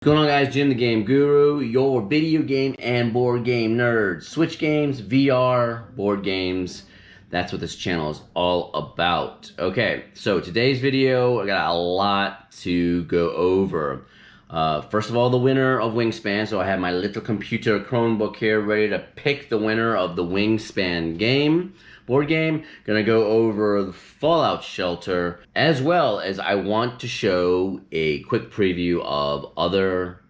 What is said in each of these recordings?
What's going on, guys? Jim the Game Guru, your video game and board game nerd. Switch games, VR, board games. That's what this channel is all about. Okay, so today's video, I got a lot to go over. First of all, the winner of Wingspan. So I have my little computer Chromebook here ready to pick the winner of the Wingspan game. Board game. Gonna go over the Fallout Shelter, as well as I want to show a quick preview of other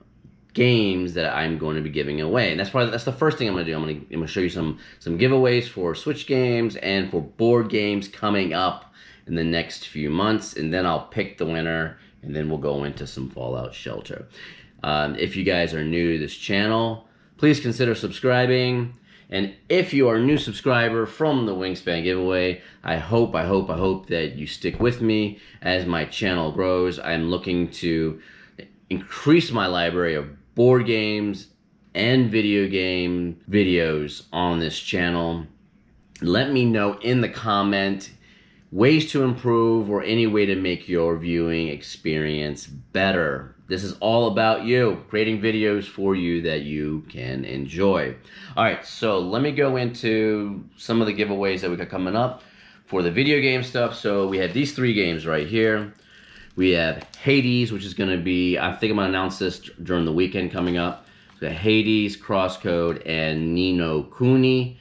games that I'm going to be giving away. And that's the first thing I'm gonna do. I'm gonna show you some giveaways for Switch games and for board games coming up in the next few months, and then I'll pick the winner, and then we'll go into some Fallout Shelter. If you guys are new to this channel, please consider subscribing. And if you are a new subscriber from the Wingspan giveaway, I hope that you stick with me as my channel grows. I'm looking to increase my library of board games and video game videos on this channel. Let me know in the comment ways to improve or any way to make your viewing experience better. This is all about you, creating videos for you that you can enjoy. All right, so let me go into some of the giveaways that we got coming up for the video game stuff. So we have these three games right here. We have Hades, which is gonna be, I think I'm gonna announce this during the weekend coming up. So Hades, Crosscode, and Ni no Kuni.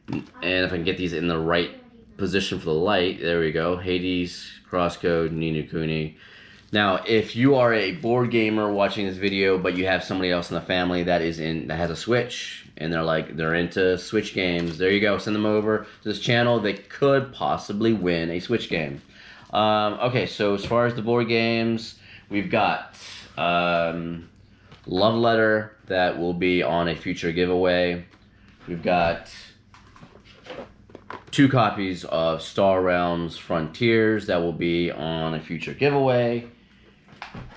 And if I can get these in the right position for the light, there we go. Hades, Crosscode, Ni no Kuni. Now, if you are a board gamer watching this video, but you have somebody else in the family that has a Switch, and they're into Switch games, there you go. Send them over to this channel. They could possibly win a Switch game. Okay, so as far as the board games, we've got Love Letter that will be on a future giveaway. We've got 2 copies of Star Realms Frontiers that will be on a future giveaway.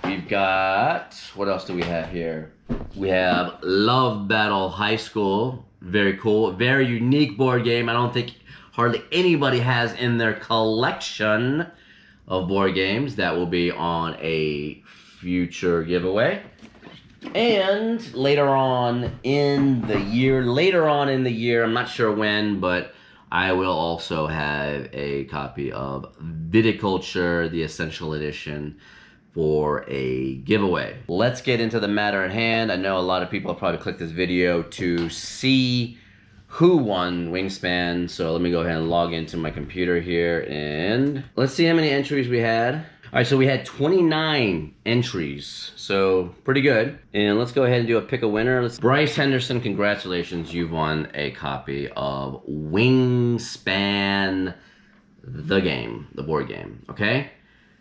We've got, what else do we have here? We have Love Battle High School. Very cool, very unique board game. I don't think hardly anybody has in their collection of board games. That will be on a future giveaway. And later on in the year, I'm not sure when, but I will also have a copy of Viticulture, the Essential Edition, for a giveaway. Let's get into the matter at hand. I know a lot of people have probably clicked this video to see who won Wingspan, so let me go ahead and log into my computer here, and let's see how many entries we had. All right, so we had 29 entries, so pretty good. And let's go ahead and do a pick a winner. Bryce Henderson, congratulations, you've won a copy of Wingspan, the game, the board game, okay?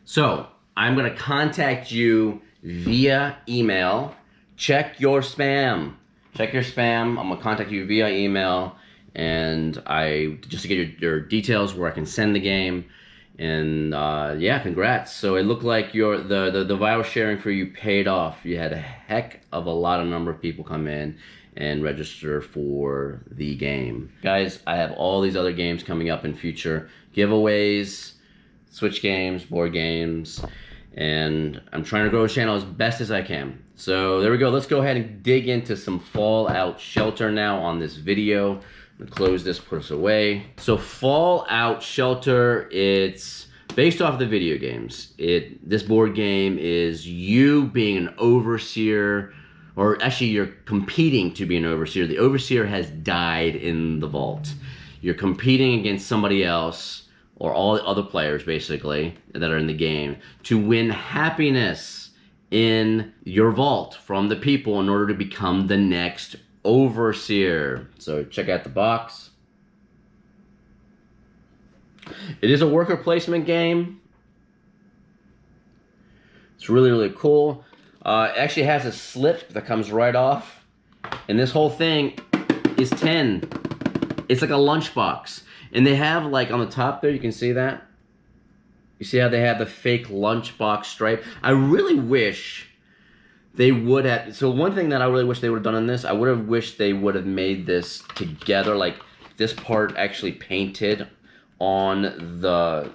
So I'm gonna contact you via email. Check your spam. Check your spam. I'm gonna contact you via email, and just to get your details where I can send the game. And yeah, congrats. So it looked like the viral sharing for you paid off. You had a heck of a lot of number of people come in and register for the game. Guys, I have all these other games coming up in future giveaways, Switch games, board games, and I'm trying to grow a channel as best as I can. So there we go. Let's go ahead and dig into some Fallout Shelter now on this video. I'm gonna close this, put us away. So Fallout Shelter, it's based off the video games. This board game is you being an overseer, or actually you're competing to be an overseer. The overseer has died in the vault. You're competing against somebody else, or all the other players basically that are in the game, to win happiness in your vault from the people in order to become the next overseer. So check out the box. It is a worker placement game. It's really, really cool. It actually has a slip that comes right off, and this whole thing is 10. It's like a lunchbox. And they have, like, on the top there, you can see that? You see how they have the fake lunchbox stripe? I really wish they would have... So one thing that I really wish they would have done on this, I would have wished they would have made this together, like this part actually painted on the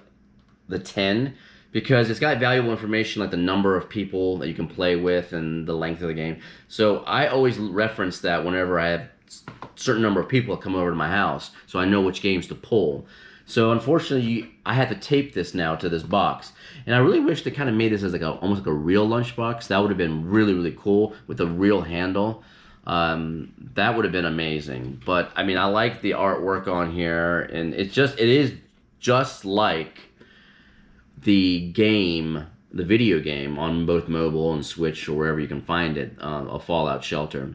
tin, because it's got valuable information like the number of people that you can play with and the length of the game. So I always reference that whenever I have a certain number of people come over to my house, so I know which games to pull. So unfortunately, I had to tape this now to this box, and I really wish they kind of made this as like almost like a real lunchbox. That would have been really, really cool with a real handle. That would have been amazing. But I mean, I like the artwork on here, and it is just like the game, the video game on both mobile and Switch or wherever you can find it, a Fallout Shelter.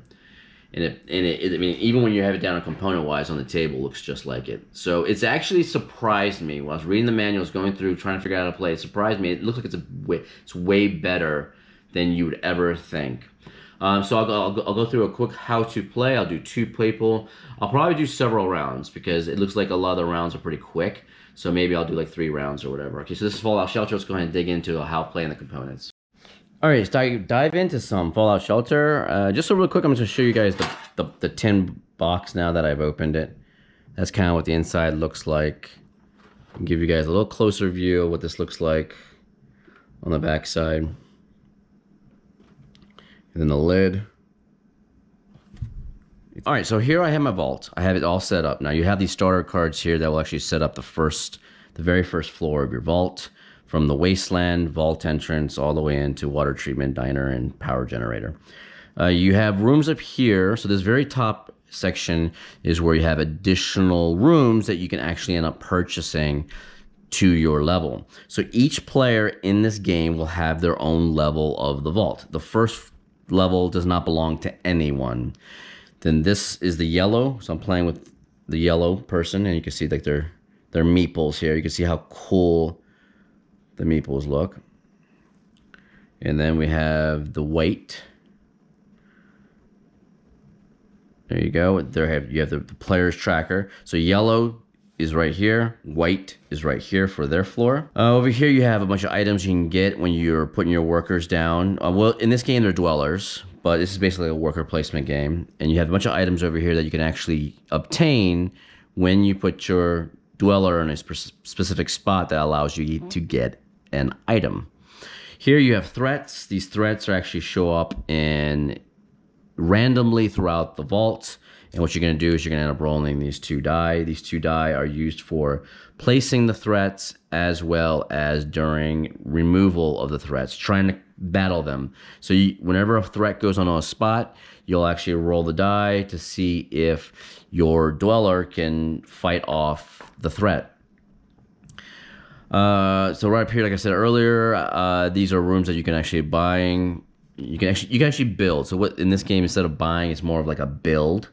And I mean, even when you have it down component-wise on the table, it looks just like it. So it's actually surprised me while I was reading the manuals, going through, trying to figure out how to play. It surprised me. It looks like it's way better than you would ever think. So I'll go through a quick how to play. I'll do 2 people. I'll probably do several rounds because it looks like a lot of the rounds are pretty quick. So maybe I'll do like 3 rounds or whatever. Okay, so this is Fallout Shelter. Let's go ahead and dig into how to play in the components. All right, let's dive into some Fallout Shelter. Just so real quick, I'm just going to show you guys the tin box now that I've opened it. That's kind of what the inside looks like. I'll give you guys a little closer view of what this looks like on the back side. And then the lid. All right, so here I have my vault. I have it all set up. Now you have these starter cards here that will actually set up the very first floor of your vault, from the wasteland, vault entrance, all the way into water treatment, diner, and power generator. You have rooms up here. So this very top section is where you have additional rooms that you can actually end up purchasing to your level. So each player in this game will have their own level of the vault. The first level does not belong to anyone. Then this is the yellow. So I'm playing with the yellow person, and you can see like their meeples here. You can see how cool the meeples look. And then we have the white. There you go. You have the player's tracker. So yellow is right here. White is right here for their floor. Over here you have a bunch of items you can get when you're putting your workers down. Well, in this game they're dwellers, but this is basically a worker placement game. And you have a bunch of items over here that you can actually obtain when you put your dweller in a specific spot that allows you to get an item. Here you have threats. These threats actually show up randomly throughout the vault. And what you're going to do is you're going to end up rolling these 2 die. These 2 die are used for placing the threats as well as during removal of the threats, trying to battle them. So whenever a threat goes on a spot, you'll actually roll the die to see if your dweller can fight off the threat. So right up here, like I said earlier, these are rooms that you can actually you can actually build. So what in this game, instead of buying, it's more of like a build.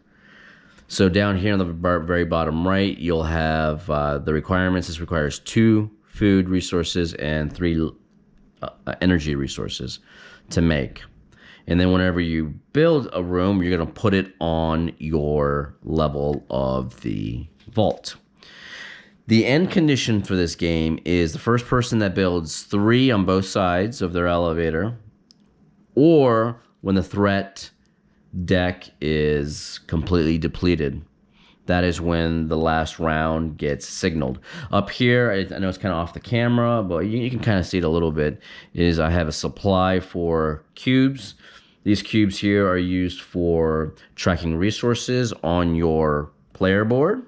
So down here on the very bottom right, you'll have the requirements. This requires 2 food resources and 3 energy resources to make. And then whenever you build a room, you're going to put it on your level of the vault. The end condition for this game is the first person that builds 3 on both sides of their elevator, or when the threat deck is completely depleted. That is when the last round gets signaled. Up here, I know it's kind of off the camera, but you can kind of see it a little bit, is I have a supply for cubes. These cubes here are used for tracking resources on your player board.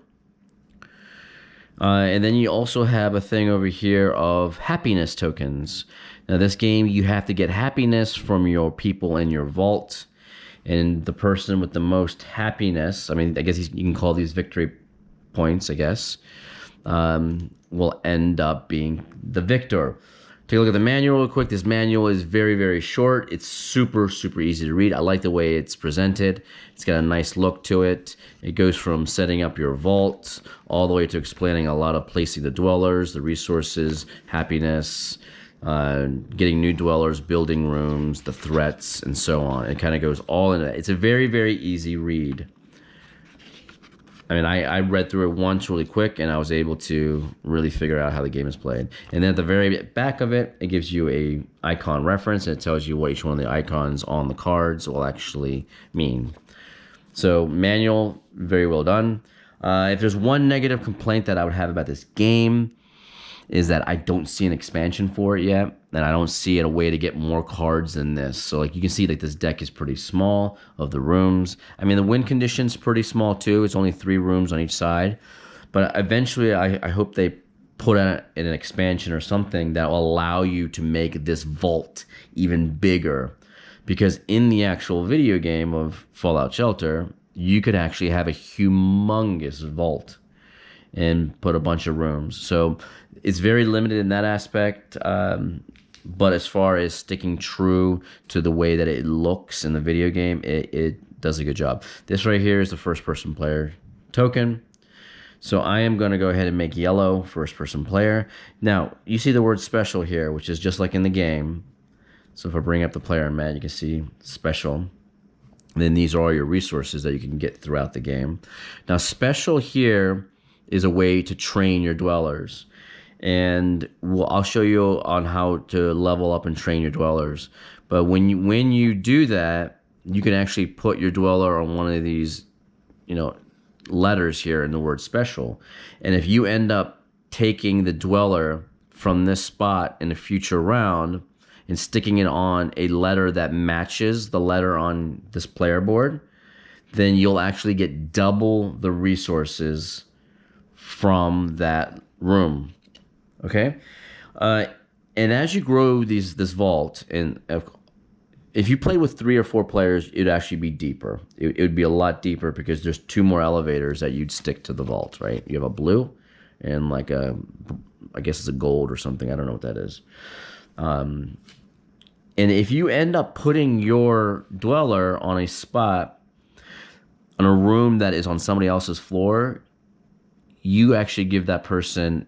And then you also have a thing over here of happiness tokens. Now this game, you have to get happiness from your people in your vault. And the person with the most happiness, I mean, I guess you can call these victory points, I guess, will end up being the victor. Take a look at the manual real quick. This manual is very, very short. It's super, super easy to read. I like the way it's presented. It's got a nice look to it. It goes from setting up your vault all the way to explaining a lot of placing the dwellers, the resources, happiness, getting new dwellers, building rooms, the threats, and so on. It kind of goes all in it. It's a very, very easy read. I mean, I read through it once really quick, and I was able to really figure out how the game is played. And then at the very back of it, it gives you a icon reference, and it tells you what each one of the icons on the cards will actually mean. So manual, very well done. If there's one negative complaint that I would have about this game, is that I don't see an expansion for it yet, and I don't see a way to get more cards than this. So like you can see, like this deck is pretty small of the rooms. I mean, the win condition's pretty small too. It's only 3 rooms on each side, but eventually I hope they put out an expansion or something that will allow you to make this vault even bigger. Because in the actual video game of Fallout Shelter, you could actually have a humongous vault and put a bunch of rooms. So it's very limited in that aspect. But as far as sticking true to the way that it looks in the video game, it does a good job. This right here is the first person player token. So I am going to go ahead and make yellow first person player. Now, you see the word special here, which is just like in the game. So if I bring up the player mat, you can see special. And then these are all your resources that you can get throughout the game. Now, special here is a way to train your dwellers. And I'll show you on how to level up and train your dwellers. But when you do that, you can actually put your dweller on one of these, letters here in the word special. And if you end up taking the dweller from this spot in a future round and sticking it on a letter that matches the letter on this player board, then you'll actually get double the resources from that room. Okay? And as you grow this vault, and if you play with 3 or 4 players, it'd actually be deeper. It would be a lot deeper because there's 2 more elevators that you'd stick to the vault, right? You have a blue and like I guess it's a gold or something. I don't know what that is. And if you end up putting your dweller on a spot, on a room that is on somebody else's floor, you actually give that person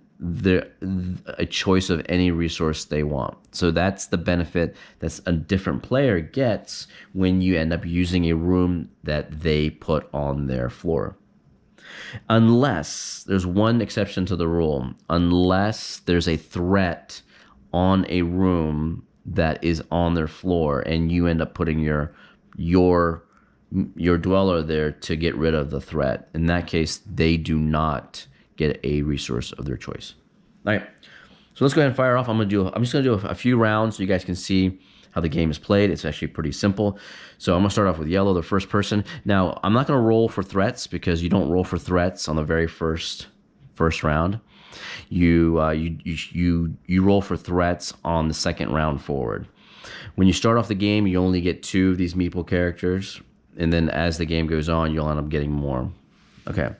a choice of any resource they want. So that's the benefit that a different player gets when you end up using a room that they put on their floor. Unless, there's one exception to the rule, unless there's a threat on a room that is on their floor and you end up putting your dweller there to get rid of the threat. In that case, they do not get a resource of their choice. All right, so let's go ahead and fire off. I'm just gonna do a few rounds so you guys can see how the game is played. It's actually pretty simple. So I'm gonna start off with yellow, the first person. Now I'm not gonna roll for threats because you don't roll for threats on the very first round. You roll for threats on the second round forward. When you start off the game, you only get 2 of these meeple characters, and then as the game goes on, you'll end up getting more. Okay.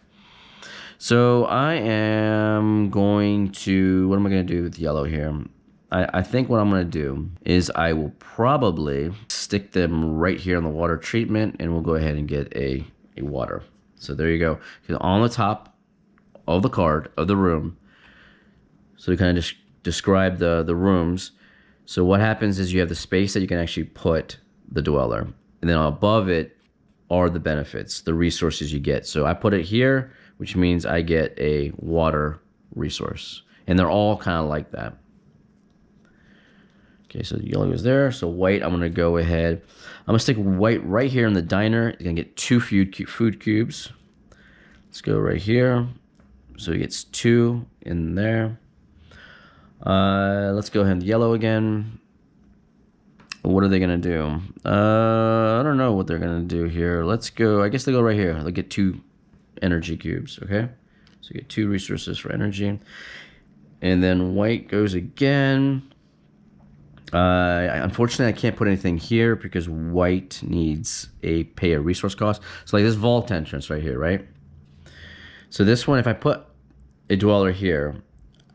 So I am going to, what am I going to do with yellow here? I think what I'm going to do is I will probably stick them right here on the water treatment, and we'll go ahead and get a water. So there you go. On the top of the card of the room, so we kind of just describe the rooms. So what happens is you have the space that you can actually put the dweller, and then above it are the benefits, the resources you get. So I put it here, which means I get a water resource. And they're all kind of like that. Okay, so yellow is there. So white, I'm going to go ahead. I'm going to stick white right here in the diner. You're going to get 2 food cubes. Let's go right here. So it gets 2 in there. Let's go ahead and yellow again. What are they going to do? I don't know what they're going to do here. Let's go. I guess they go right here. They'll get 2 energy cubes, okay? So you get 2 resources for energy. And then white goes again. Unfortunately, I can't put anything here because white needs pay a resource cost. So like this vault entrance right here, right? So this one, if I put a dweller here,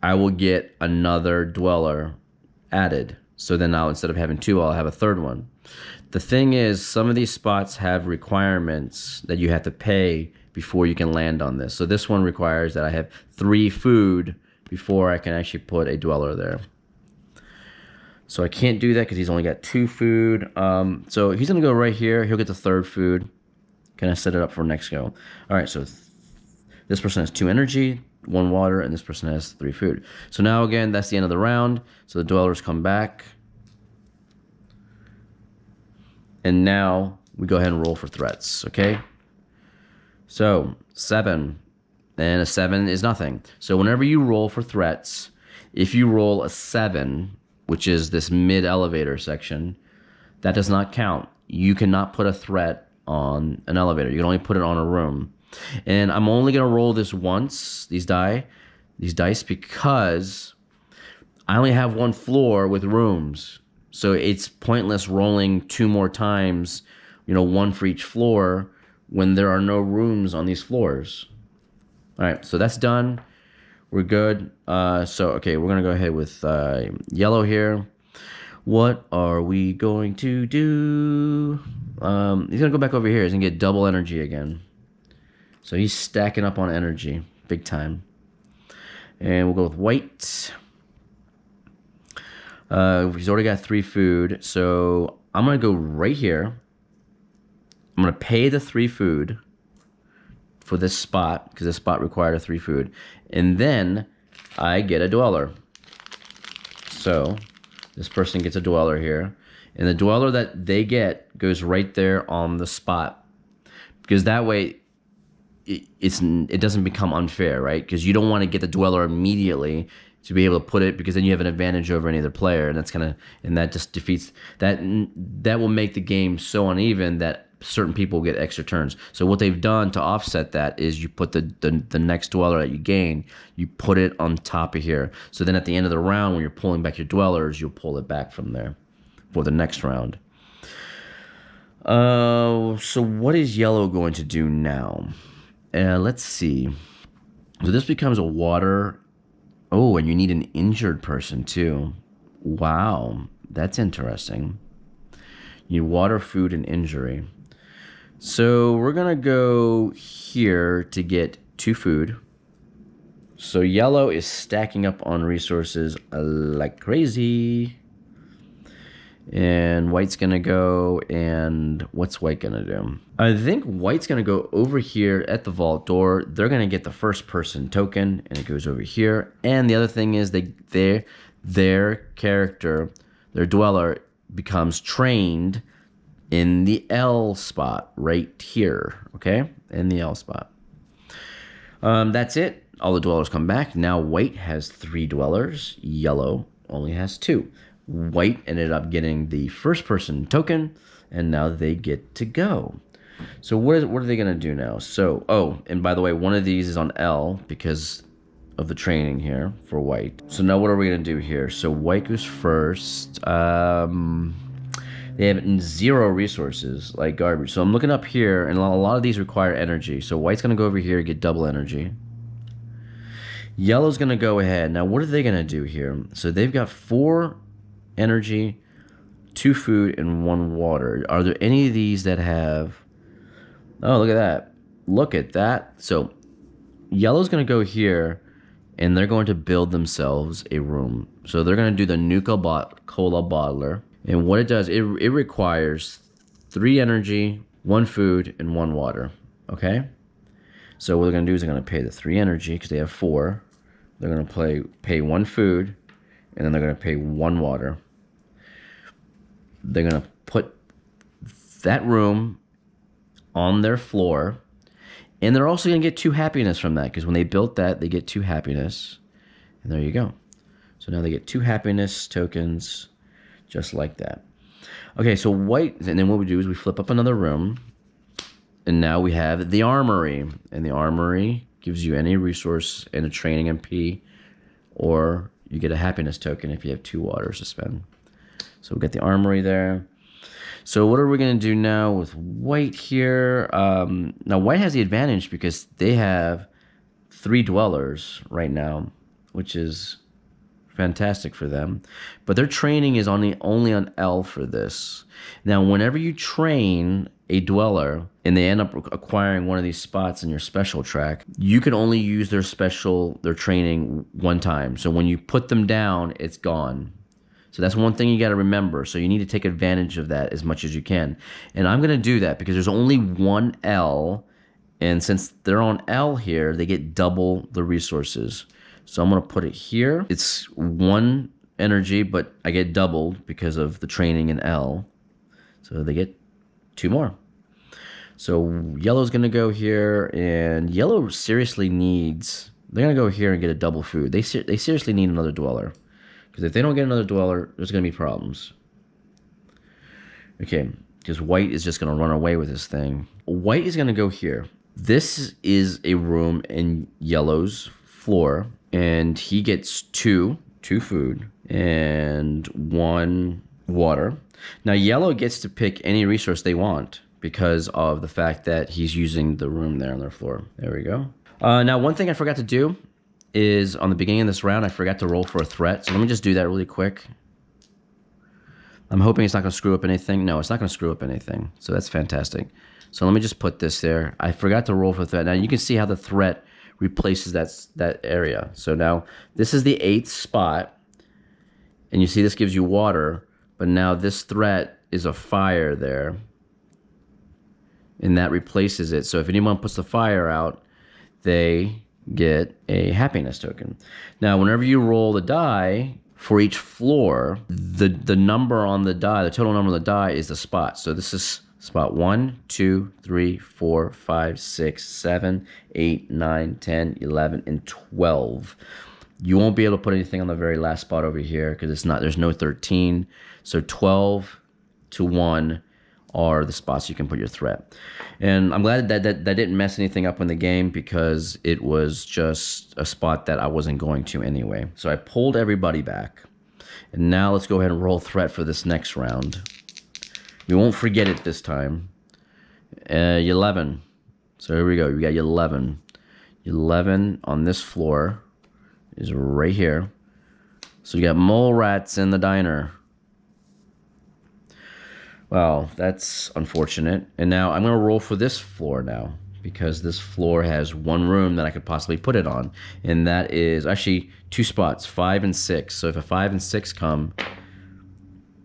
I will get another dweller added. So then now instead of having 2, I'll have a third one. The thing is, some of these spots have requirements that you have to pay before you can land on this. So this one requires that I have 3 food before I can actually put a dweller there. So I can't do that because he's only got 2 food. So he's gonna go right here. He'll get the 3rd food. Can I set it up for next go? All right, so this person has 2 energy, 1 water, and this person has 3 food. So now again, that's the end of the round. So the dwellers come back. And now we go ahead and roll for threats, okay? So 7, and a 7 is nothing. So whenever you roll for threats, If you roll a 7, which is this mid-elevator section, that does not count. You cannot put a threat on an elevator. You can only put it on a room. And I'm only going to roll this once, these dice, because I only have one floor with rooms. So it's pointless rolling 2 more times, one for each floor, when there are no rooms on these floors. All right, so that's done. We're good. Okay, we're going to go ahead with yellow here. What are we going to do? He's going to go back over here. He's going to get double energy again. So he's stacking up on energy, big time. And we'll go with white. He's already got 3 food. So I'm going to go right here. I'm going to pay the 3 food for this spot, because this spot required a 3 food. And then I get a dweller. So this person gets a dweller here. And the dweller that they get goes right there on the spot. Because that way it doesn't become unfair, right? Because you don't want to get the dweller immediately to be able to put it, because then you have an advantage over any other player, and that just defeats that. That will make the game so uneven that certain people get extra turns. So what they've done to offset that is you put the next dweller that you gain, you put it on top of here. So then at the end of the round, when you're pulling back your dwellers, you'll pull it back from there for the next round. So what is yellow going to do now? Let's see. So this becomes a water. Oh, and you need an injured person too. Wow, that's interesting. You need water, food, and injury. So we're going to go here to get 2 food. So yellow is stacking up on resources like crazy. And white's going to go, and what's white going to do? I think white's going to go over here at the vault door. They're going to get the first person token, and it goes over here. And the other thing is their character, their dweller, becomes trained in the L spot right here, okay? In the L spot. That's it. All the dwellers come back. Now white has 3 dwellers. Yellow only has 2. White ended up getting the first person token, and now they get to go. So what are they going to do now? So, oh, and by the way, one of these is on L because of the training here for white. So now what are we going to do here? So white goes first. They have 0 resources, like garbage. So I'm looking up here, and a lot of these require energy. So white's going to go over here and get double energy. Yellow's going to go ahead. Now, what are they going to do here? So they've got 4 energy, 2 food, and 1 water. Are there any of these that have... Oh, look at that. Look at that. So yellow's going to go here, and they're going to build themselves a room. So they're going to do the Nuka-Cola bottler. And what it does, it requires 3 energy, 1 food, and 1 water. Okay? So what they're going to do is they're going to pay the 3 energy because they have 4. They're going to pay 1 food, and then they're going to pay 1 water. They're going to put that room on their floor, and they're also going to get 2 happiness from that, because when they built that, they get 2 happiness. And there you go. So now they get 2 happiness tokens, just like that. Okay, so white, and then what we do is we flip up another room, and now we have the armory. And the armory gives you any resource and a training MP, or you get a happiness token if you have 2 waters to spend. So we'll get the armory there. So what are we going to do now with white here? Now white has the advantage because they have 3 dwellers right now, which is fantastic for them. But their training is only on L for this. Now whenever you train a dweller and they end up acquiring one of these spots in your special track, you can only use their training 1 time. So when you put them down, it's gone. So that's one thing you got to remember. So you need to take advantage of that as much as you can. And I'm going to do that because there's only 1 L. And since they're on L here, they get double the resources. So I'm going to put it here. It's 1 energy, but I get doubled because of the training in L. So they get 2 more. So yellow's going to go here. And yellow seriously needs they're going to go here and get a double food. They seriously need another dweller. Because if they don't get another dweller, there's going to be problems. Okay, because white is just going to run away with this thing. White is going to go here. This is a room in yellow's floor, and he gets two food and 1 water. Now yellow gets to pick any resource they want because of the fact that he's using the room there on their floor. There we go. Now one thing I forgot to do is on the beginning of this round, I forgot to roll for a threat. So let me just do that really quick. I'm hoping it's not going to screw up anything. No, it's not going to screw up anything. So that's fantastic. So let me just put this there. I forgot to roll for a threat. Now you can see how the threat replaces that area. So now this is the 8th spot. And you see this gives you water. But now this threat is a fire there. And that replaces it. So if anyone puts the fire out, they get a happiness token. Now whenever you roll the die, for each floor, the number on the die, the total number on the die is the spot. So this is spot 1, 2, 3, 4, 5, 6, 7, 8, 9, 10, 11, and 12. You won't be able to put anything on the very last spot over here because there's no 13. So 12 to 1 are the spots you can put your threat. And I'm glad that didn't mess anything up in the game because it was just a spot that I wasn't going to anyway. So I pulled everybody back. And now let's go ahead and roll threat for this next round. You won't forget it this time. 11. So here we go. We got 11. 11 on this floor is right here. So you got mole rats in the diner. Well, that's unfortunate. And now I'm going to roll for this floor now because this floor has 1 room that I could possibly put it on. And that is actually 2 spots, 5 and 6. So if a 5 and 6 come...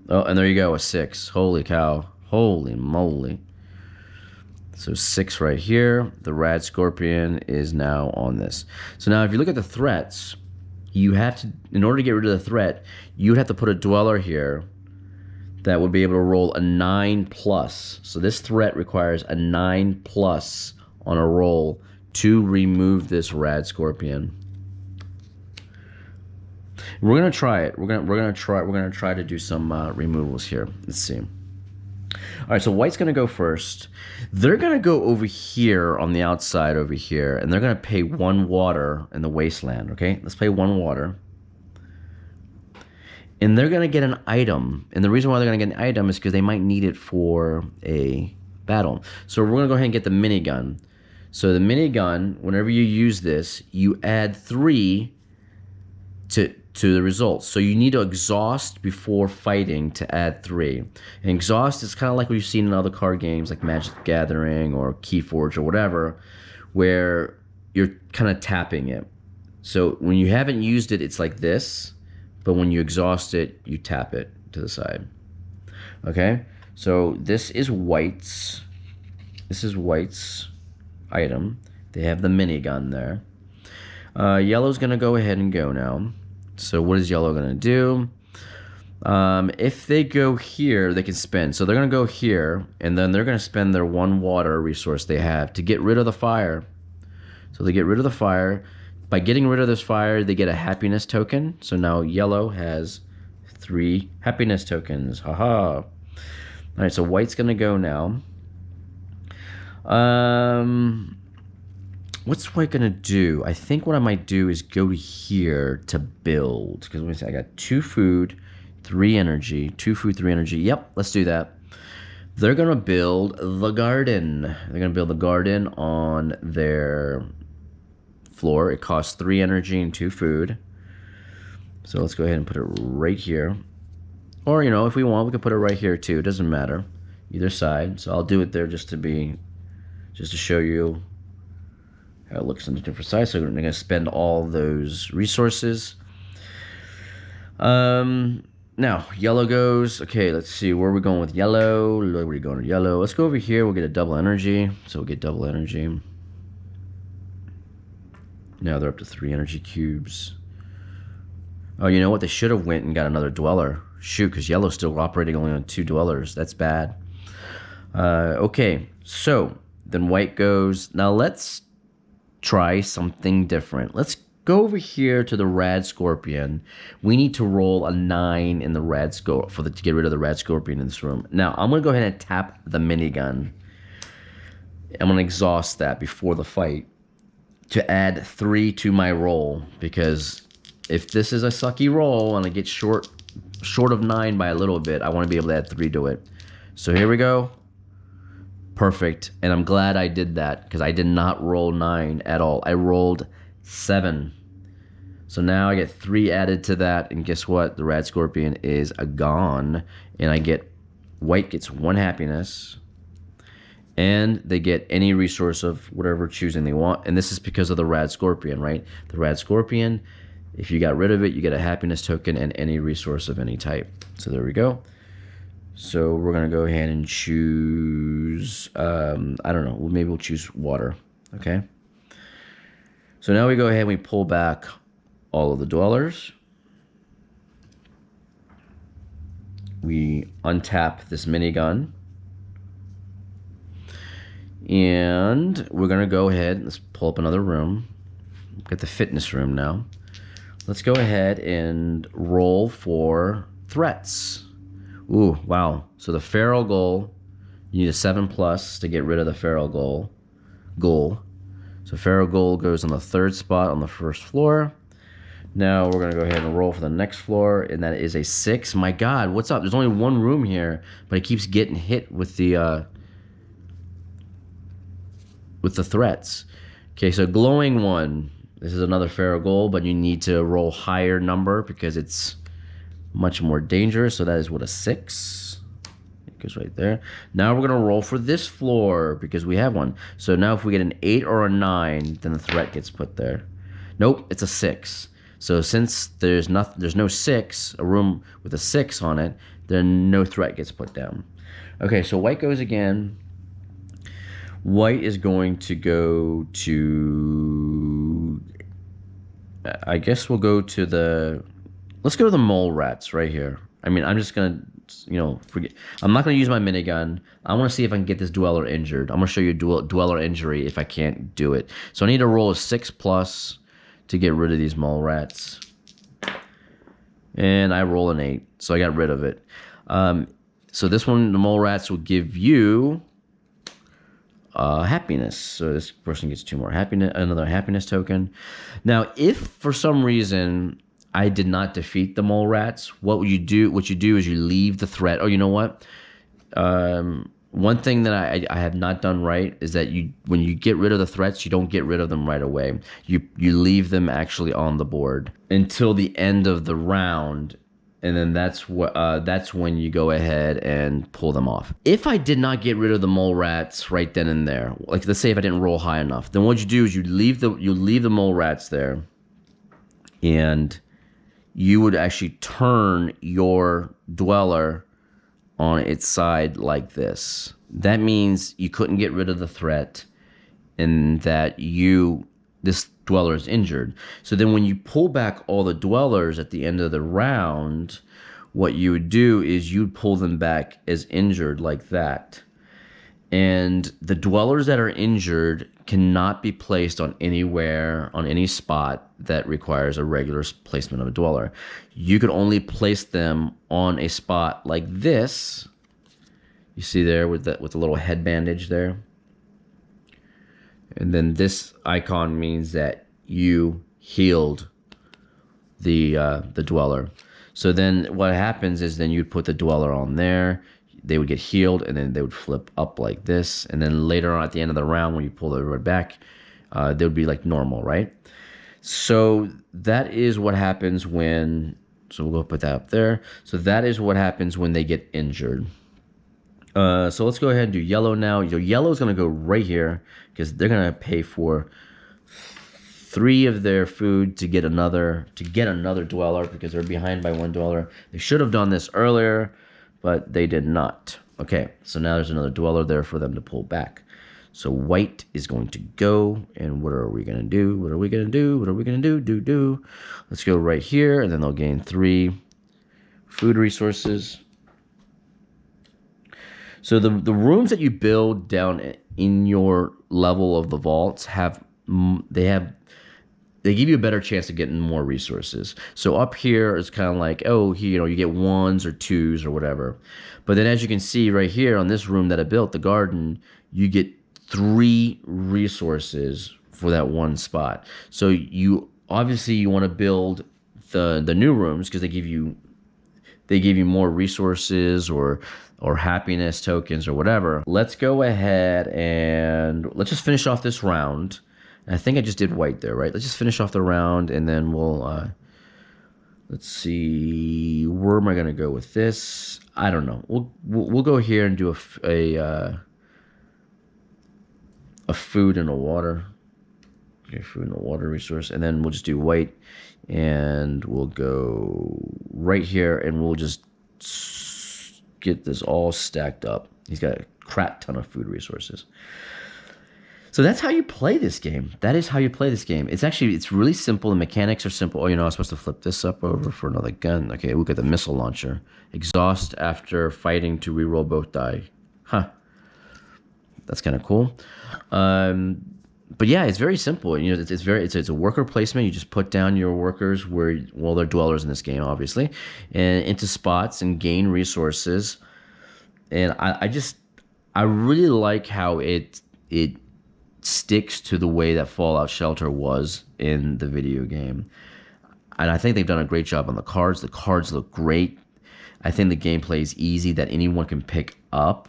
Oh, and there you go, a 6. Holy cow. Holy moly. So 6 right here. The rad scorpion is now on this. So now if you look at the threats, you have to, in order to get rid of the threat, you would have to put a dweller here that would be able to roll a 9+. So this threat requires a 9+ on a roll to remove this rad scorpion. We're gonna try it. We're gonna try to do some removals here. Let's see. All right, so white's gonna go first. They're gonna go over here on the outside over here, and they're gonna pay 1 water in the wasteland. Okay, let's pay 1 water. And they're going to get an item. And the reason why they're going to get an item is because they might need it for a battle. So we're going to go ahead and get the minigun. So the minigun, whenever you use this, you add 3 to the results. So you need to exhaust before fighting to add 3. And exhaust is kind of like what you've seen in other card games like Magic the Gathering or Keyforge or whatever, where you're kind of tapping it. So when you haven't used it, it's like this. But when you exhaust it, you tap it to the side. Okay? So this is white's. This is white's item. They have the minigun there. Yellow's going to go ahead and go now. So what is yellow going to do? If they go here, they can spend. So they're going to go here, and then they're going to spend their 1 water resource they have to get rid of the fire. So they get rid of the fire. By getting rid of this fire, they get a happiness token. So now yellow has 3 happiness tokens. Haha. All right, so white's going to go now. What's white going to do? I think what I might do is go to here to build. Because let me see, I got 2 food, 3 energy. 2 food, 3 energy. Yep, let's do that. They're going to build the garden. They're going to build the garden on their floor. It costs 3 energy and 2 food. So let's go ahead and put it right here. Or, you know, if we want, we can put it right here too. It doesn't matter. Either side. So I'll do it there just to show you how it looks on the different sides. So we're going to spend all those resources. Now, yellow goes. Okay, let's see. Where are we going with yellow? Where are we going with yellow? Let's go over here. We'll get a double energy. So we'll get double energy. Now they're up to 3 energy cubes. Oh, you know what? They should have went and got another dweller. Shoot, because yellow's still operating only on 2 dwellers. That's bad. Okay, so then white goes. Now let's try something different. Let's go over here to the Rad Scorpion. We need to roll a 9 in the Rad Scorpion to get rid of the Rad Scorpion in this room. Now, I'm going to go ahead and tap the minigun. I'm going to exhaust that before the fight to add 3 to my roll, because if this is a sucky roll and I get short of 9 by a little bit, I want to be able to add 3 to it. So here we go. Perfect. And I'm glad I did that, because I did not roll 9 at all. I rolled 7. So now I get 3 added to that, and guess what? The Rad Scorpion is gone, and I get white gets 1 happiness, and they get any resource of whatever choosing they want. And this is because of the Rad Scorpion, right? The Rad Scorpion, if you got rid of it, you get a happiness token and any resource of any type. So there we go. So we're going to go ahead and choose, I don't know, maybe we'll choose water, okay? So now we go ahead and we pull back all of the dwellers. We untap this minigun. And we're going to go ahead, let's pull up another room. Get the fitness room now. Let's go ahead and roll for threats. Ooh, wow. So the feral ghoul, you need a 7+ to get rid of the feral ghoul. So feral ghoul goes on the 3rd spot on the 1st floor. Now we're going to go ahead and roll for the next floor, and that is a 6. My God, what's up? There's only 1 room here, but it keeps getting hit with the threats. Okay, so glowing 1. This is another feral ghoul, but you need to roll higher number because it's much more dangerous. So that is what, a 6? It goes right there. Now we're going to roll for this floor because we have one. So now if we get an 8 or a 9, then the threat gets put there. Nope, it's a 6. So since there's no 6, a room with a 6 on it, then no threat gets put down. Okay, so white goes again. White is going to go to, I guess we'll go to the, let's go to the mole rats right here. I mean, I'm just going to, forget. I'm not going to use my minigun. I want to see if I can get this dweller injured. I'm going to show you dweller injury if I can't do it. So I need to roll a 6+ to get rid of these mole rats. And I roll an 8, so I got rid of it. So this one, the mole rats will give you happiness. So this person gets 2 more happiness, another happiness token. Now, if for some reason I did not defeat the mole rats, what you do is you leave the threat. Oh, you know what? One thing that I have not done right is that when you get rid of the threats, you don't get rid of them right away. You leave them actually on the board until the end of the round, and then that's when you go ahead and pull them off. If I did not get rid of the mole rats right then and there, like let's say if I didn't roll high enough, then what you do is you leave the mole rats there, and you would actually turn your dweller on its side like this. That means you couldn't get rid of the threat, and that this dweller is injured. So then when you pull back all the dwellers at the end of the round, what you would do is you'd pull them back as injured like that. And the dwellers that are injured cannot be placed on any spot that requires a regular placement of a dweller. You could only place them on a spot like this. You see there with the little head bandage there. And then this icon means that you healed the dweller. So then what happens is then you'd put the dweller on there. They would get healed, and then they would flip up like this. And then later on at the end of the round, when you pull the road back, they would be like normal, right? So that is what happens when, so we'll go put that up there. So that is what happens when they get injured. So let's go ahead and do yellow now. Yellow is going to go right here because they're going to pay for 3 of their food to get another dweller because they're behind by 1 dweller. They should have done this earlier, but they did not. Okay, so now there's another dweller there for them to pull back. So white is going to go, and what are we going to do? What are we going to do? What are we going to do? Let's go right here, and then they'll gain 3 food resources. So the rooms that you build down in your level of the vaults have they give you a better chance of getting more resources. So up here it's kind of like, oh, you know, you get ones or twos or whatever. But then as you can see right here on this room that I built, the garden, you get 3 resources for that one spot. So you obviously you want to build the new rooms because they give you more resources or happiness tokens or whatever. Let's go ahead and let's just finish off this round. I think I just did white there, right? Let's just finish off the round, and then we'll, let's see, where am I gonna go with this? I don't know. We'll go here and do a food and a water. Okay, food and a water resource, and then we'll just do white, and we'll go right here, and we'll just get this all stacked up. He's got a crap ton of food resources. So that's how you play this game. That is how you play this game. It's really simple. The mechanics are simple. Oh, you know, I was supposed to flip this up over for another gun. Okay, look at the missile launcher. Exhaust after fighting to reroll both die. Huh. That's kind of cool. But yeah, it's very simple. You know, it's a worker placement. You just put down your workers where, well, they're dwellers in this game, obviously, and into spots and gain resources. And I really like how it sticks to the way that Fallout Shelter was in the video game. And I think they've done a great job on the cards. The cards look great. I think the gameplay is easy that anyone can pick up.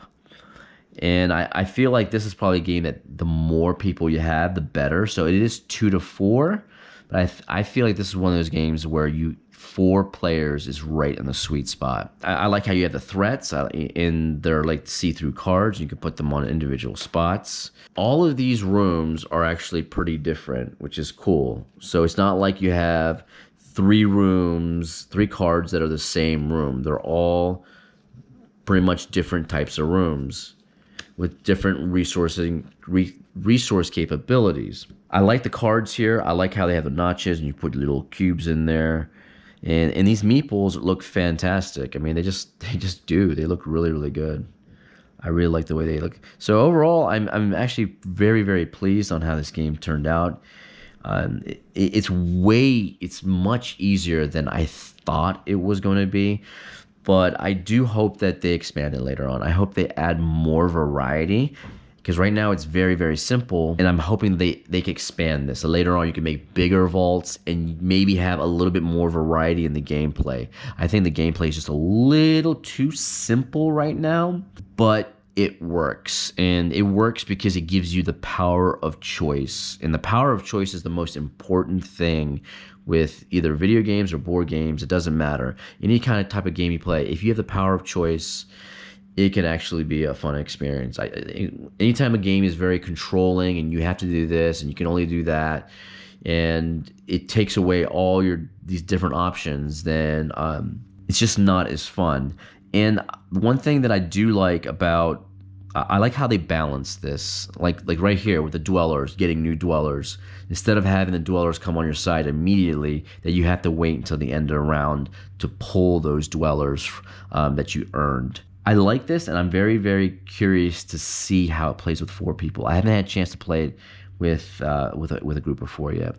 And I feel like this is probably a game that the more people you have, the better. So it is 2 to 4. But I feel like this is one of those games where 4 players is right in the sweet spot. I like how you have the threats, and they're like see-through cards. You can put them on individual spots. All of these rooms are actually pretty different, which is cool. So it's not like you have 3 rooms, 3 cards that are the same room. They're all pretty much different types of rooms with different resource capabilities. I like the cards here. I like how they have the notches and you put little cubes in there. And these meeples look fantastic. I mean, they just do. They look really, really good. I really like the way they look. So overall, I'm actually very, very pleased on how this game turned out. It's much easier than I thought it was going to be. But I do hope that they expand it later on. I hope they add more variety, because right now it's very, very simple, and I'm hoping they can expand this. So later on you can make bigger vaults and maybe have a little bit more variety in the gameplay. I think the gameplay is just a little too simple right now, but it works. And it works because it gives you the power of choice. And the power of choice is the most important thing with either video games or board games. It doesn't matter. Any kind of type of game you play, if you have the power of choice, it can actually be a fun experience. Anytime a game is very controlling and you have to do this and you can only do that, and it takes away all these different options, then it's just not as fun. And one thing that I do like about, I like how they balance this, like right here with the dwellers, getting new dwellers. Instead of having the dwellers come on your side immediately, that you have to wait until the end of the round to pull those dwellers that you earned. I like this, and I'm very, very curious to see how it plays with 4 people. I haven't had a chance to play it with a group of 4 yet.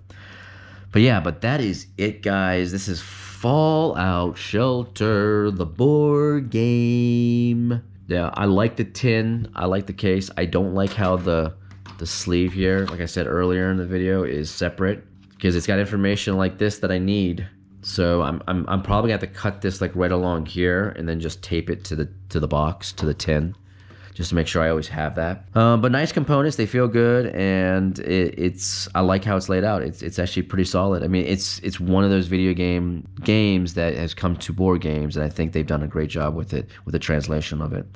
But that is it, guys. This is Fallout Shelter, the board game. Yeah, I like the tin. I like the case. I don't like how the sleeve here, like I said earlier in the video, is separate, because it's got information like this that I need. So I'm probably gonna have to cut this like right along here and then just tape it to the box, to the tin, just to make sure I always have that. But nice components, they feel good, and I like how it's laid out. It's actually pretty solid. I mean, it's one of those video games that has come to board games, and I think they've done a great job with it, with the translation of it.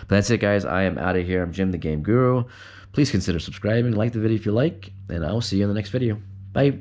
But that's it, guys. I am out of here. I'm Jim, the Game Guru. Please consider subscribing, like the video if you like, and I will see you in the next video. Bye.